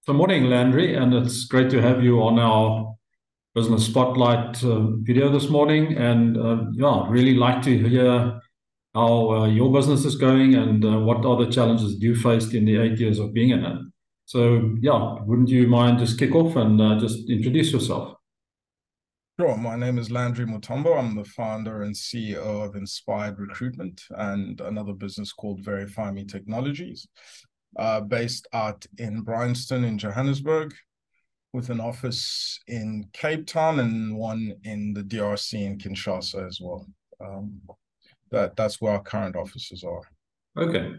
So morning, Landry, and it's great to have you on our business spotlight video this morning. And yeah, really like to hear how your business is going and what are the challenges you faced in the 8 years of being in it. So yeah, wouldn't you mind just kick off and just introduce yourself? Sure. My name is Landry Mutombo. I'm the founder and CEO of Inspired Recruitment and another business called Verify Me Technologies, based out in Bryanston in Johannesburg, with an office in Cape Town and one in the DRC in Kinshasa as well. That's where our current offices are. Okay.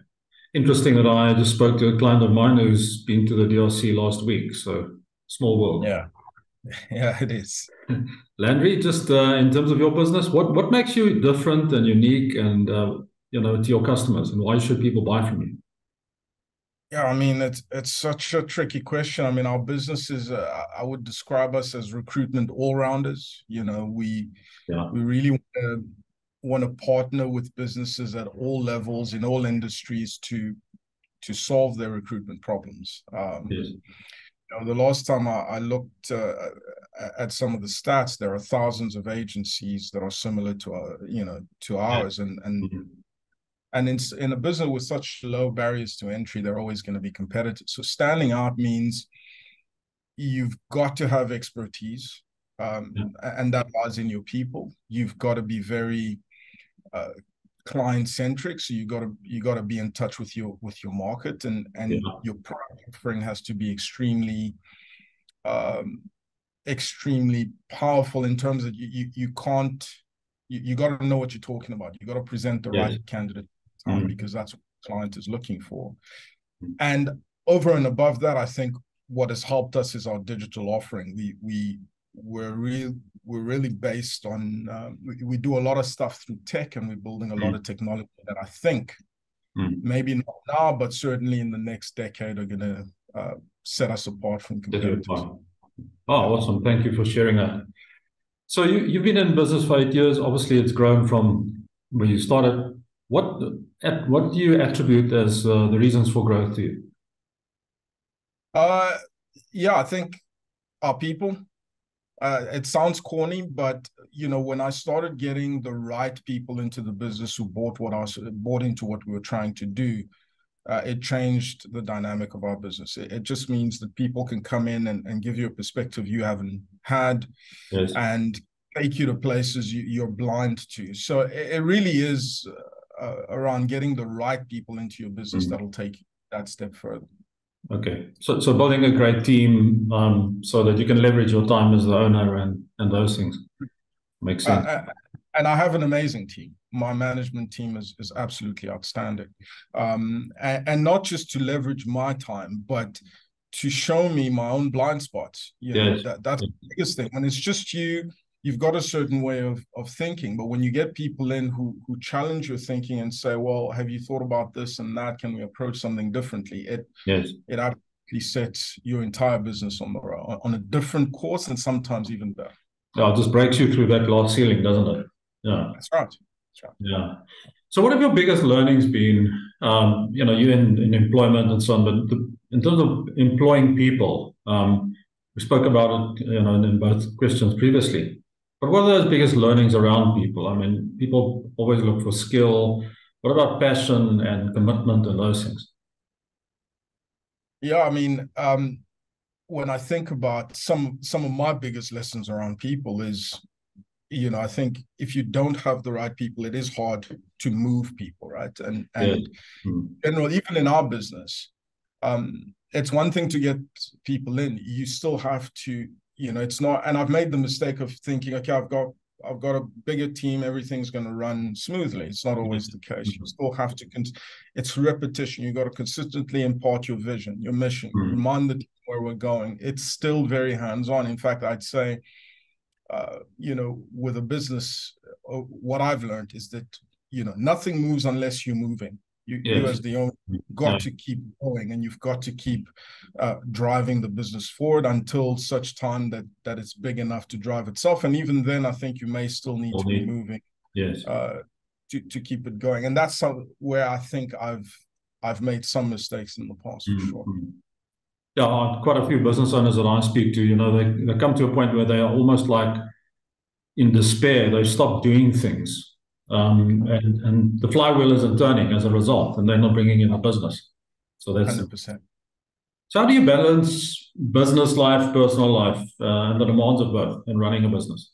Interesting that I just spoke to a client of mine who's been to the DRC last week. So small world. Yeah, yeah, it is. Landry, just in terms of your business, what makes you different and unique and to your customers, and why should people buy from you? Yeah, I mean, it's such a tricky question. I mean, our business is, I would describe us as recruitment all-rounders. Yeah, We really want to partner with businesses at all levels in all industries to solve their recruitment problems. yes, The last time I looked at some of the stats, there are thousands of agencies that are similar to to yeah. ours, and Mhm. and in a business with such low barriers to entry, they're always going to be competitive. So standing out means you've got to have expertise, Yeah, and that lies in your people. You've got to be very uh, client centric, so you got to be in touch with your market, and yeah, your product offering has to be um, extremely powerful in terms of you can't you got to know what you're talking about. You got to present the yes. right candidate time, Mhm. because that's what the client is looking for. And over and above that, I think what has helped us is our digital offering. We're really based on we do a lot of stuff through tech, and we're building a lot Mhm. of technology that I think Mhm. maybe not now, but certainly in the next decade are going to set us apart from Set you competitors. apart. Oh, Yeah. awesome. Thank you for sharing that. So you've been in business for 8 years. Obviously, it's grown from where you started. What do you attribute as the reasons for growth to you? Uh, yeah, I think our people. It sounds corny, but when I started getting the right people into the business who bought into what we were trying to do, it changed the dynamic of our business. It just means that people can come in and give you a perspective you haven't had, Yes. and take you to places you're blind to. So it really is around getting the right people into your business Mhm. that'll take you that step further. Okay. So building a great team so that you can leverage your time as the owner and those things makes sense. And I have an amazing team. My management team is absolutely outstanding, and not just to leverage my time, but to show me my own blind spots. Yes. That's the biggest thing. When it's just you, you've got a certain way of thinking. But when you get people in who challenge your thinking and say, "Well, have you thought about this and that? Can we approach something differently?" Yes. It absolutely sets your entire business on a different course, and sometimes even better. Yeah, it just breaks you through that glass ceiling, doesn't it? Yeah. That's right. That's right. Yeah. So what have your biggest learnings been? You in employment and so on, but in terms of employing people, we spoke about it, in both questions previously. But what are those biggest learnings around people? I mean, people always look for skill. What about passion and commitment and those things? Yeah, I mean, when I think about some of my biggest lessons around people is, I think if you don't have the right people, it is hard to move people, right? And Yes. and Mm. even in our business, it's one thing to get people in. You still have to, it's not. And I've made the mistake of thinking, okay, I've got a bigger team, everything's going to run smoothly. It's not always the case. You still have to. It's repetition. You got to consistently impart your vision, your mission, Mm. remind the team where we're going. It's still very hands-on. In fact, I'd say, with a business, what I've learned is that nothing moves unless you're moving. You Yes. as the owner Yeah. got to keep going, and you've got to keep driving the business forward until such time that it's big enough to drive itself. And even then, I think you may still need All to be need. moving Yes. uh, to keep it going. And that's where I think I've made some mistakes in the past, for Mm. sure. Mm. Yeah, quite a few business owners that I speak to, they come to a point where they are almost like in despair. They stop doing things, and the flywheel isn't turning as a result, and they're not bringing in a business. So that's 100%. so. How do you balance business life, personal life, and the demands of both in running a business?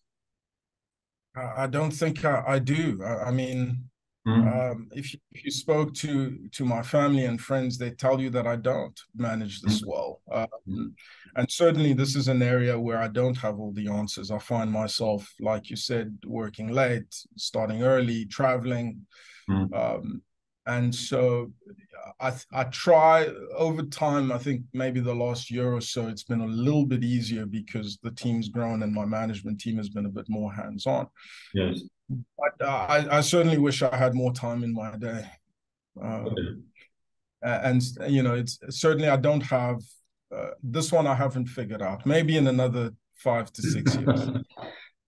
I don't think I do. I mean, Mm, if you spoke to my family and friends, they tell you that I don't manage this mm, well. mm, And certainly, this is an area where I don't have all the answers. I find myself, like you said, working late, starting early, traveling. mm. Um, and so I try over time. I think maybe the last year or so, it's been a little bit easier because the team's grown and my management team has been a bit more hands-on. Yes. But I certainly wish I had more time in my day. Um, Okay. and it's certainly I don't have this one. I haven't figured out. Maybe in another 5 to 6 years.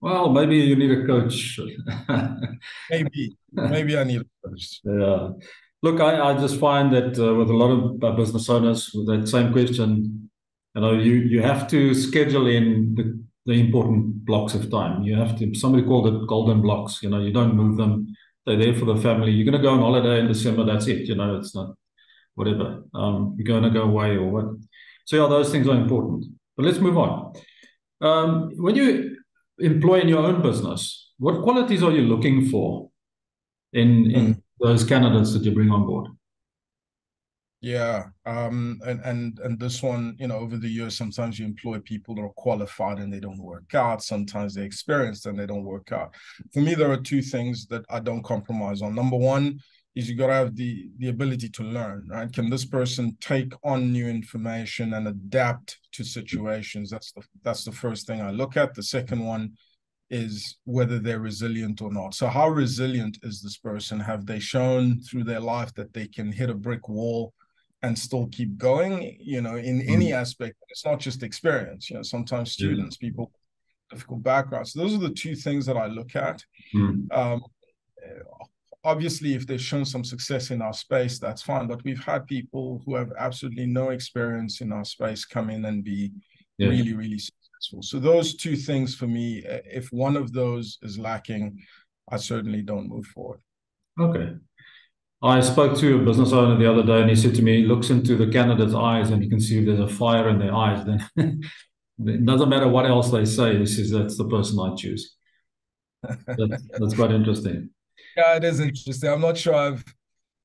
Well, maybe you need a coach. Maybe I need a coach. Yeah. Look, I just find that with a lot of business owners, with that same question, you have to schedule in the important blocks of time. You have to, somebody called it golden blocks. You don't move them. They're there for the family. You're going to go on holiday in December. That's it. It's not whatever. You're going to go away or what. So yeah, those things are important. But let's move on. When you employ in your own business, what qualities are you looking for in Mm. those candidates that you bring on board? Yeah. And this one, over the years, sometimes you employ people that are qualified and they don't work out. Sometimes they're experienced and they don't work out. For me, there are two things that I don't compromise on. Number one is you got to have the ability to learn, right? Can this person take on new information and adapt to situations? That's the first thing I look at. The second one is whether they're resilient or not. So how resilient is this person? Have they shown through their life that they can hit a brick wall and still keep going, in any Mm. aspect? It's not just experience. Sometimes Yeah. students, people, difficult backgrounds. So those are the two things that I look at. Mm. Um, Obviously, if they've shown some success in our space, that's fine. But we've had people who have absolutely no experience in our space come in and be Yes. really, really successful. So those two things for me, if one of those is lacking, I certainly don't move forward. Okay. I spoke to a business owner the other day, and he said to me, he looks into the candidate's eyes, and you can see if there's a fire in their eyes. Then it doesn't matter what else they say. He says that's the person I choose. That's quite interesting. Yeah, it is interesting. I'm not sure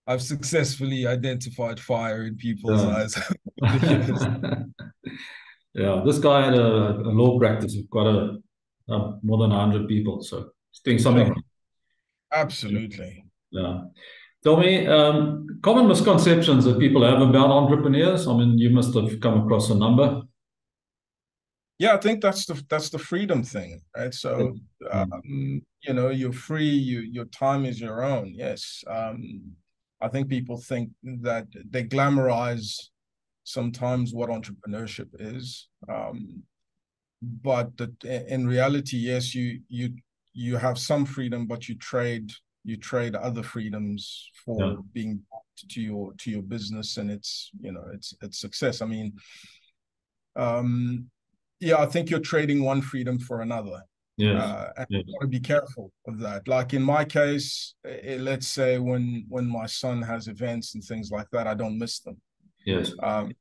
I've successfully identified fire in people's Yeah. eyes over the years. Yeah. This guy had a law practice of quite more than 100 people, so he's doing something Sure, right. absolutely. Yeah. Tell me, common misconceptions that people have about entrepreneurs. I mean, you must have come across a number. Yeah, I think that's the freedom thing, right? So, Mm. you're free. Your time is your own. Yes. I think people think that they glamorize sometimes what entrepreneurship is, but in reality, yes, you have some freedom, but you trade other freedoms Yeah. for being to your business and it's success. I mean, um, yeah, I think you're trading one freedom for another. Yes. And Yes. you got to be careful of that. Like in my case, let's say when my son has events and things like that, I don't miss them. Yes. Um,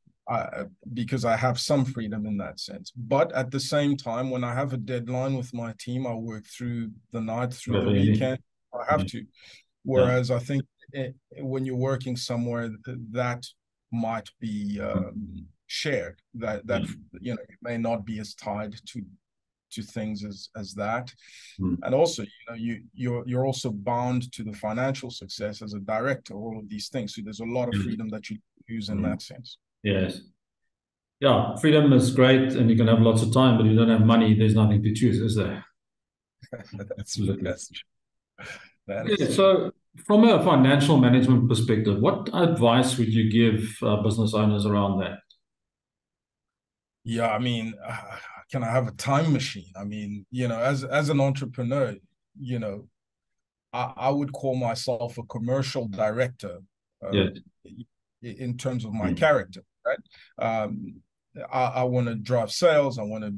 because I have some freedom in that sense. But at the same time, when I have a deadline with my team, I work through the night, through the Whatever you need. weekend. I have Yeah. to. Yeah. Whereas I think when you're working somewhere, that might be shared. That Yeah. it may not be as tied to things as that. Mm. And also, you're also bound to the financial success as a director. All of these things. So there's a lot of Yes. freedom that you use in Mm. that sense. Yes. Yeah. Freedom is great, and you can have lots of time, but you don't have money. There's nothing to choose, is there? That's Absolutely. that's that Okay. is true. So, from a financial management perspective, what advice would you give business owners around that? Yeah, I mean, can I have a time machine? I mean, as an entrepreneur, you know, I would call myself a commercial director uh, Yes. in terms of my Mm. character, right? I want to drive sales. I want to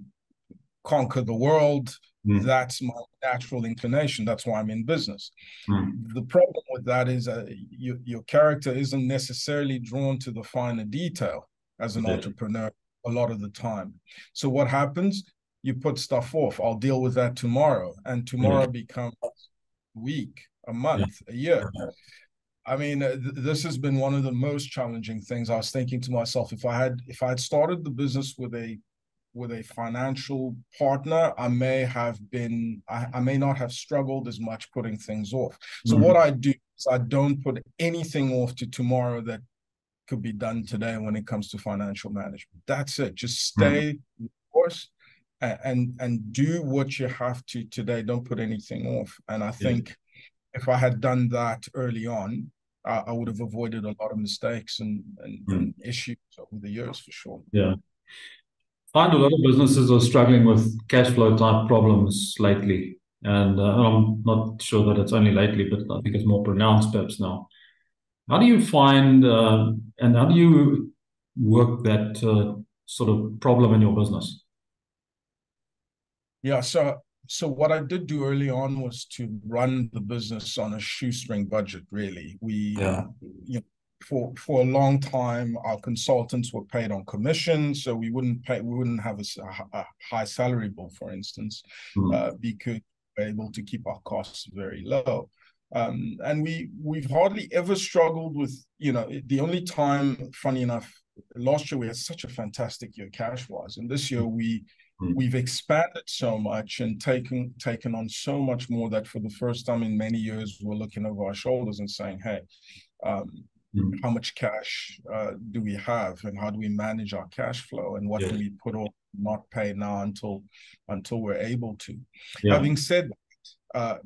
conquer the world. That's my natural inclination. That's why I'm in business. The problem with that is your character isn't necessarily drawn to the finer detail as an entrepreneur a lot of the time. So what happens? You put stuff off. I'll deal with that tomorrow. And tomorrow becomes a week, a month, a year. I mean, this has been one of the most challenging things. I was thinking to myself, if I had started the business with a financial partner, I may not have struggled as much putting things off. So what I do is I don't put anything off to tomorrow that could be done today when it comes to financial management. That's it. Just stay the course and do what you have to today. Don't put anything off. And I think if I had done that early on, I would have avoided a lot of mistakes and issues over the years, for sure. Yeah. I find a lot of businesses are struggling with cash flow type problems lately. And I'm not sure that it's only lately, but I think it's more pronounced perhaps now. How do you find and how do you work that sort of problem in your business? Yeah, so what I did do early on was to run the business on a shoestring budget, really. You know, for a long time, our consultants were paid on commission, so we wouldn't have a high salary bill, for instance, because we're able to keep our costs very low. And we've hardly ever struggled with, you know, the only time, funny enough, last year we had such a fantastic year cash-wise, and this year we've expanded so much and taken on so much more that for the first time in many years, we're looking over our shoulders and saying, hey, how much cash do we have, and how do we manage our cash flow, and what do we put off, not pay now until we're able to. Having said that,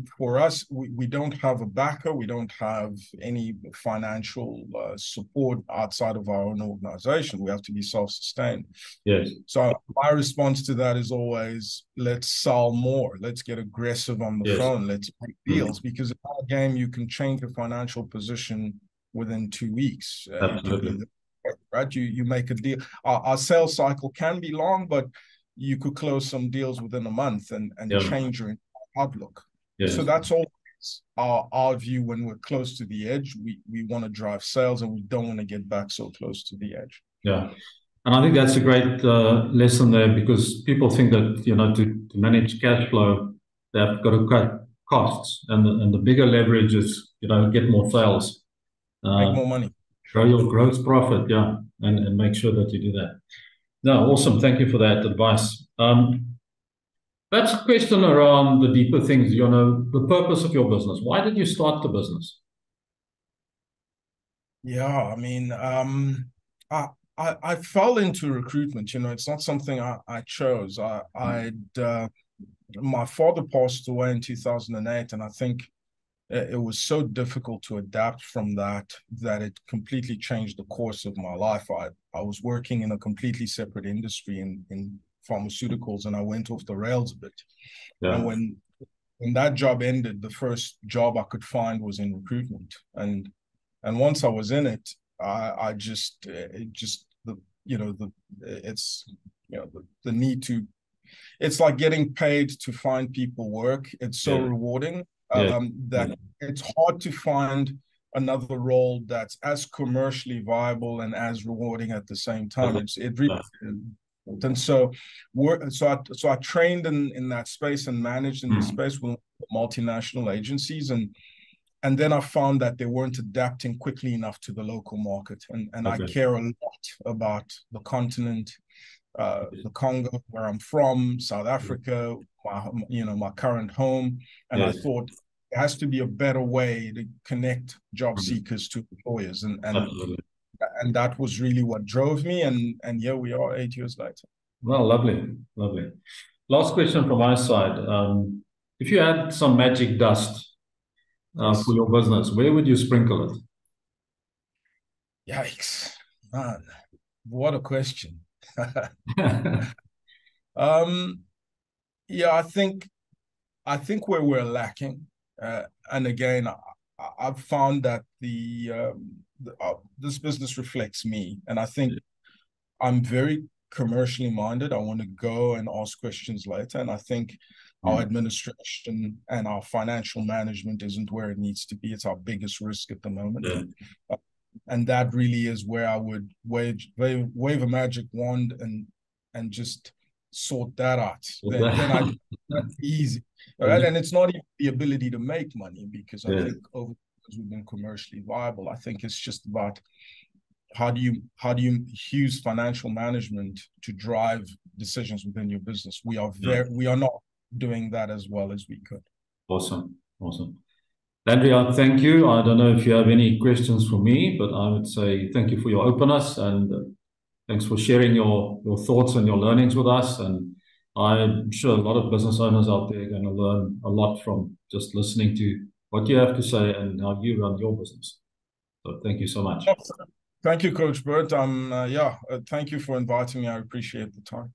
for us, we don't have a backer. We don't have any financial support outside of our own organization. We have to be self-sustained. So my response to that is always, let's sell more. Let's get aggressive on the phone. Let's make deals, because in our game, you can change your financial position within 2 weeks. Right? You make a deal. Our sales cycle can be long, but you could close some deals within a month and change your outlook. So that's always our view when we're close to the edge. We want to drive sales, and we don't want to get back so close to the edge. And I think that's a great lesson there, because people think that, you know, to manage cash flow, they've got to cut costs, and the bigger leverage is, you know, get more sales, make more money, grow your gross profit, and make sure that you do that. No, awesome. Thank you for that advice. That's a question around the deeper things, you know, the purpose of your business. Why did you start the business? Yeah, I mean, I fell into recruitment. You know, it's not something I chose. My father passed away in 2008, and I think it was so difficult to adapt from that it completely changed the course of my life. I was working in a completely separate industry in pharmaceuticals, and I went off the rails a bit. And when that job ended, the first job I could find was in recruitment. And once I was in it, the need to, it's like getting paid to find people work. It's so rewarding that it's hard to find another role that's as commercially viable and as rewarding at the same time. It really and so I trained in that space and managed in the space with multinational agencies, and then I found that they weren't adapting quickly enough to the local market, and I care a lot about the continent, the Congo, where I'm from, South Africa, my current home, and I thought there has to be a better way to connect job seekers to employers, and that was really what drove me, and here we are 8 years later. Well, lovely. Last question from my side. If you had some magic dust for your business, where would you sprinkle it? Yikes, man, what a question. I think where we're lacking, and again, I've found that this business reflects me, and I think I'm very commercially minded. I want to go and ask questions later. And I think our administration and our financial management isn't where it needs to be. It's our biggest risk at the moment. Yeah. And that really is where I would wave a magic wand and just sort that out. Then that's easy. Right? And it's not even the ability to make money, because I think over because we've been commercially viable. I think it's just about how do you use financial management to drive decisions within your business. We are not doing that as well as we could. Awesome. Landry, thank you. I don't know if you have any questions for me, but I would say thank you for your openness, and thanks for sharing your thoughts and your learnings with us. And I'm sure a lot of business owners out there are going to learn a lot from just listening to what you have to say and how you run your business. So thank you so much. Thank you, Coach Bert. Thank you for inviting me. I appreciate the time.